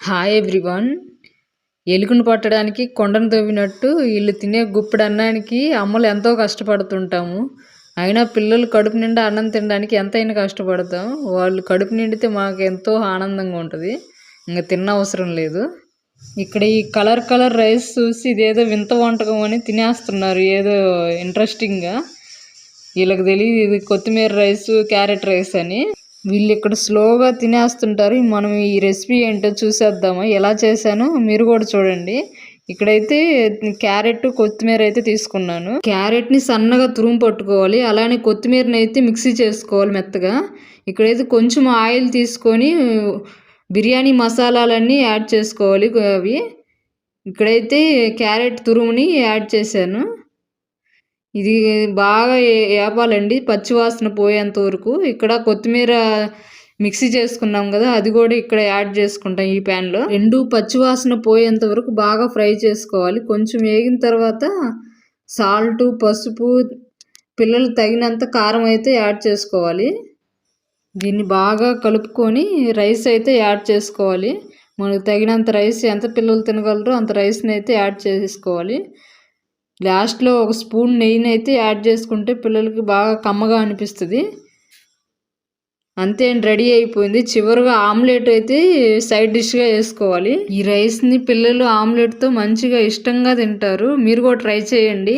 Hi everyone. ఎలుకను పట్టడానికి కొండను తవ్వినట్టు వీళ్ళు తినే గుప్పెడు అన్నానికి అమ్మలు ఎంతో కష్టపడుతుంటాము. అయినా పిల్లలు కడుపు నిండా అన్నం తినడానికి ఎంతైనా కష్టపడతాం. వాళ్ళు కడుపు నిండితే మాకు ఎంతో ఆనందంగా ఉంటుంది. ఇంకా తినవసరం లేదు. ఇక్కడ ఈ కలర్ కలర్ రైస్ చూసి ఇదేదో వింత వంటకం అని తినేస్తున్నారు ఏదో ఇంట్రెస్టింగ్గా. వీళ్ళకి తెలియదు ఇది కొత్తిమీర రైస్, క్యారెట్ రైస్ అని. వీళ్ళు ఇక్కడ స్లోగా తినేస్తుంటారు. మనం ఈ రెసిపీ ఏంటో చూసేద్దామా, ఎలా చేశానో మీరు కూడా చూడండి. ఇక్కడైతే క్యారెట్, కొత్తిమీర అయితే తీసుకున్నాను. క్యారెట్ని సన్నగా తురుము పట్టుకోవాలి, అలానే కొత్తిమీరని అయితే మిక్సీ చేసుకోవాలి మెత్తగా. ఇక్కడైతే కొంచెం ఆయిల్ తీసుకొని బిర్యానీ మసాలాలన్నీ యాడ్ చేసుకోవాలి. అవి ఇక్కడైతే క్యారెట్ తురుముని యాడ్ చేశాను. ఇది బాగా ఏపాలండి పచ్చివాసన పోయేంత వరకు. ఇక్కడ కొత్తిమీర మిక్సీ చేసుకున్నాం కదా, అది కూడా ఇక్కడ యాడ్ చేసుకుంటాం ఈ ప్యాన్లో. రెండు పచ్చివాసన పోయేంత వరకు బాగా ఫ్రై చేసుకోవాలి. కొంచెం వేగిన తర్వాత సాల్ట్, పసుపు, పిల్లలు తగినంత కారం అయితే యాడ్ చేసుకోవాలి. దీన్ని బాగా కలుపుకొని రైస్ అయితే యాడ్ చేసుకోవాలి. మనకు తగినంత రైస్, ఎంత పిల్లలు తినగలరో అంత రైస్ని అయితే యాడ్ చేసుకోవాలి. లాస్ట్లో ఒక స్పూన్ నెయ్యిని అయితే యాడ్ చేసుకుంటే పిల్లలకి బాగా కమ్మగా అనిపిస్తుంది. అంతే, రెడీ అయిపోయింది. చివరిగా ఆమ్లెట్ అయితే సైడ్ డిష్గా వేసుకోవాలి. ఈ రైస్ని పిల్లలు ఆమ్లెట్తో మంచిగా ఇష్టంగా తింటారు. మీరు కూడా ట్రై చేయండి.